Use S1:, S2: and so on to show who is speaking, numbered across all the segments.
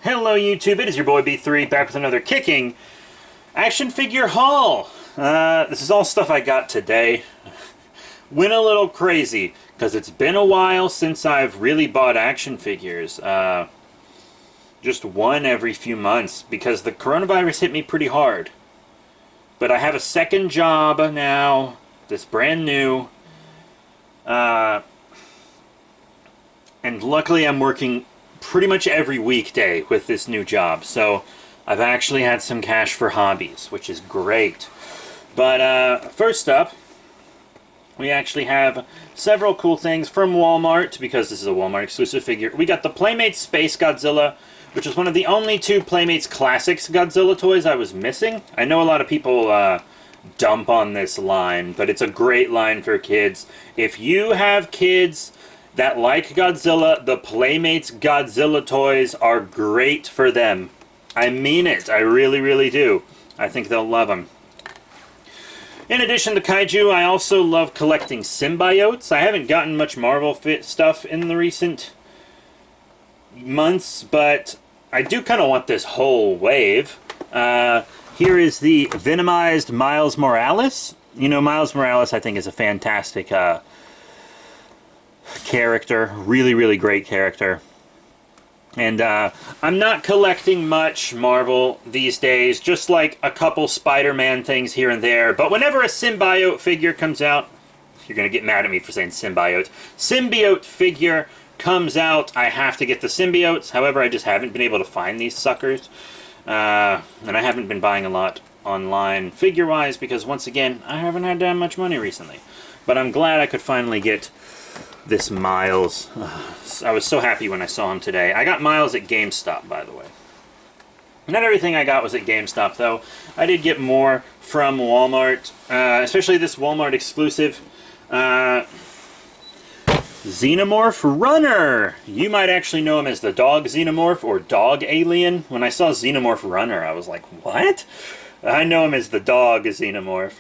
S1: Hello YouTube, it is your boy B3 back with another kicking action figure haul. This is all stuff I got today. Went a little crazy because it's been a while since I've really bought action figures. Just one every few months because the coronavirus hit me pretty hard. But I have a second job now that's brand new. And luckily I'm working pretty much every weekday with this new job, so I've actually had some cash for hobbies, which is great. But first up, we actually have several cool things from Walmart, because this is a Walmart exclusive figure. We got the Playmates Space Godzilla, which is one of the only two Playmates Classics Godzilla toys I was missing. I know a lot of people dump on this line, but it's a great line for kids. If you have kids that like Godzilla, the Playmates Godzilla toys are great for them. I mean it. I really, really do. I think they'll love them. In addition to Kaiju, I also love collecting symbiotes. I haven't gotten much Marvel fit stuff in the recent months, but I do kind of want this whole wave. Here is the Venomized Miles Morales. You know, Miles Morales I think is a fantastic character. Really, really great character. And I'm not collecting much Marvel these days, just like a couple Spider-Man things here and there. But whenever a symbiote figure comes out, you're going to get mad at me for saying symbiote figure comes out, I have to get the symbiotes. However, I just haven't been able to find these suckers. And I haven't been buying a lot online figure-wise because, once again, I haven't had that much money recently. But I'm glad I could finally get this Miles. I was so happy when I saw him today. I got Miles at GameStop, by the way. Not everything I got was at GameStop, though. I did get more from Walmart, especially this Walmart exclusive Xenomorph Runner. You might actually know him as the Dog Xenomorph or Dog Alien. When I saw Xenomorph Runner, I was like, what? I know him as the Dog Xenomorph.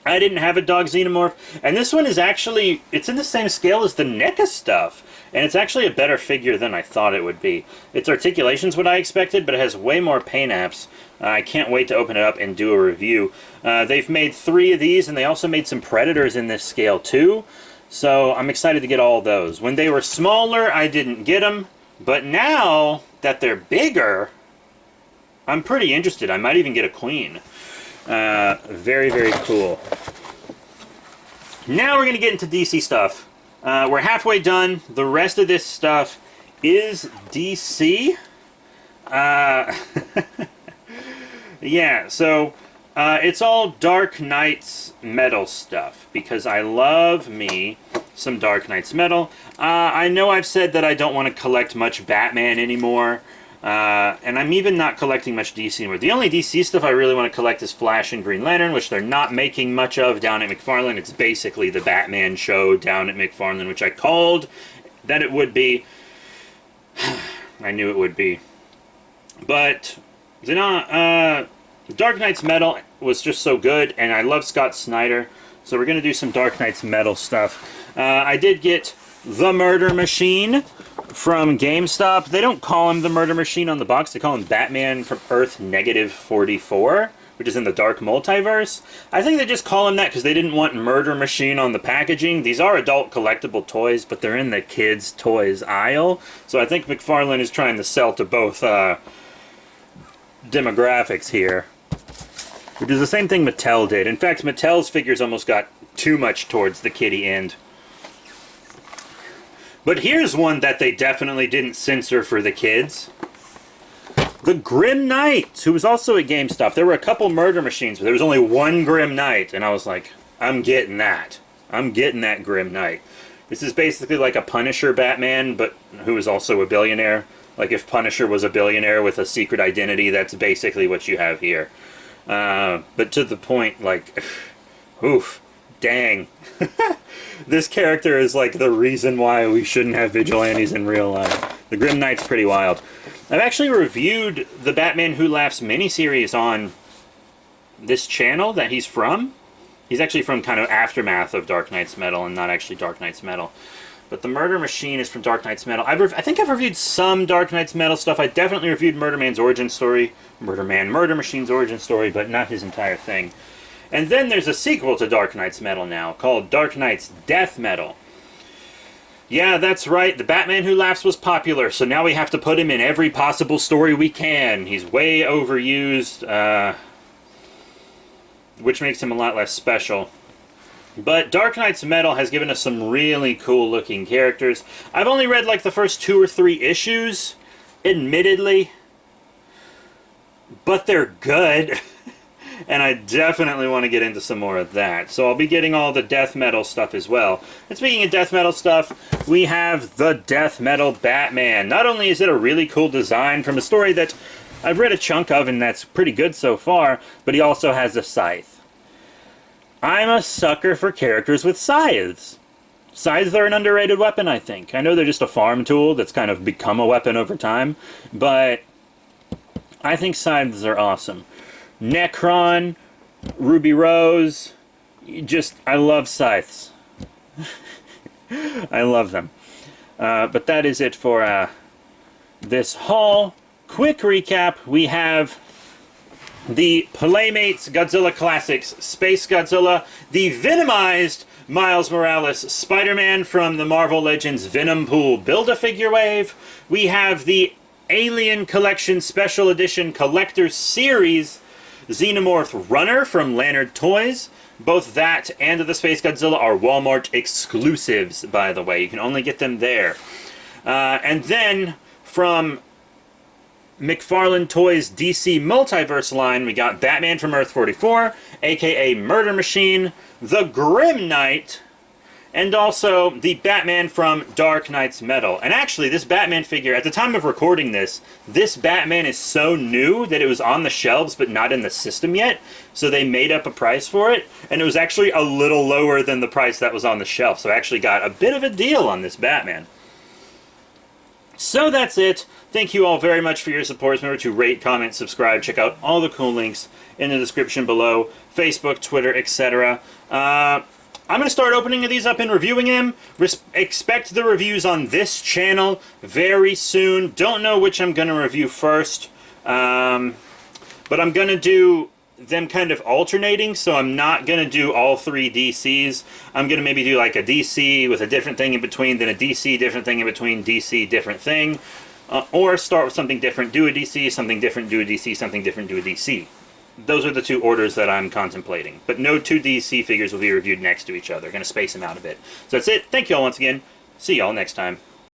S1: I didn't have a Dog Xenomorph, and this one is actually, it's in the same scale as the NECA stuff, and it's actually a better figure than I thought it would be. Its articulation's what I expected, but it has way more paint apps. I can't wait to open it up and do a review. They've made 3 of these, and they also made some Predators in this scale too, so I'm excited to get all those. When they were smaller, I didn't get them, but now that they're bigger, I'm pretty interested. I might even get a Queen. Very, very cool. Now we're going to get into DC stuff. We're halfway done. The rest of this stuff is DC. Yeah, so it's all Dark Knight's metal stuff, because I love me some Dark Knight's metal. I know I've said that I don't want to collect much Batman anymore. And I'm even not collecting much DC anymore. The only DC stuff I really want to collect is Flash and Green Lantern, which they're not making much of down at McFarlane. It's basically the Batman show down at McFarlane, which I called that it would be. I knew it would be. But Dark Knight's metal was just so good, and I love Scott Snyder, so we're going to do some Dark Knight's metal stuff. I did get the Murder Machine from GameStop. They don't call him the Murder Machine on the box. They call him Batman from Earth -44, which is in the Dark Multiverse. I think they just call him that because they didn't want Murder Machine on the packaging. These are adult collectible toys, but they're in the kids' toys aisle. So I think McFarlane is trying to sell to both demographics here, which is the same thing Mattel did. In fact, Mattel's figures almost got too much towards the kiddie end. But here's one that they definitely didn't censor for the kids. The Grim Knight, who was also at GameStop. There were a couple Murder Machines, but there was only one Grim Knight, and I was like, I'm getting that. I'm getting that Grim Knight. This is basically like a Punisher Batman, but who is also a billionaire. Like if Punisher was a billionaire with a secret identity, that's basically what you have here. But to the point, like, oof, dang. This character is like the reason why we shouldn't have vigilantes in real life. The Grim Knight's pretty wild. I've actually reviewed the Batman Who Laughs miniseries on this channel that he's from. He's actually from kind of aftermath of Dark Knight's Metal and not actually Dark Knight's Metal. But the Murder Machine is from Dark Knight's Metal. I think I've reviewed some Dark Knight's Metal stuff. I definitely reviewed Murder Machine's origin story, Murder Machine's origin story, but not his entire thing. And then there's a sequel to Dark Knight's Metal now, called Dark Knight's Death Metal. Yeah, that's right, the Batman Who Laughs was popular, so now we have to put him in every possible story we can. He's way overused, which makes him a lot less special. But Dark Knight's Metal has given us some really cool-looking characters. I've only read, like, the first 2 or 3 issues, admittedly. But they're good. And I definitely want to get into some more of that. So I'll be getting all the death metal stuff as well. And speaking of death metal stuff, we have the Death Metal Batman. Not only is it a really cool design from a story that I've read a chunk of, and that's pretty good so far, but he also has a scythe. I'm a sucker for characters with scythes. Scythes are an underrated weapon, I think. I know they're just a farm tool that's kind of become a weapon over time, but I think scythes are awesome. Necron, Ruby Rose, I love scythes. I love them. But that is it for this haul. Quick recap, we have the Playmates Godzilla Classics Space Godzilla, the Venomized Miles Morales Spider-Man from the Marvel Legends Venom Pool Build-A-Figure Wave. We have the Alien Collection Special Edition Collector's Series Xenomorph Runner from Lanyard Toys. Both that and the Space Godzilla are Walmart exclusives, by the way. You can only get them there. And then from McFarlane Toys DC Multiverse line, we got Batman from Earth 44, aka Murder Machine, the Grim Knight, and also the Batman from Dark Knight's Metal. And actually, this Batman figure, at the time of recording this Batman is so new that it was on the shelves but not in the system yet, so they made up a price for it, and it was actually a little lower than the price that was on the shelf, so I actually got a bit of a deal on this Batman. So that's it. Thank you all very much for your support. Remember to rate, comment, subscribe. Check out all the cool links in the description below. Facebook, Twitter, etc. I'm going to start opening these up and reviewing them. Expect the reviews on this channel very soon. Don't know which I'm going to review first. But I'm going to do them kind of alternating, so I'm not going to do all 3 DCs. I'm going to maybe do like a DC with a different thing in between, then a DC, different thing in between, DC, different thing. Or start with something different, do a DC, something different, do a DC, something different, do a DC. Those are the 2 orders that I'm contemplating. But no 2 DC figures will be reviewed next to each other. Going to space them out a bit. So that's it. Thank you all once again. See y'all next time.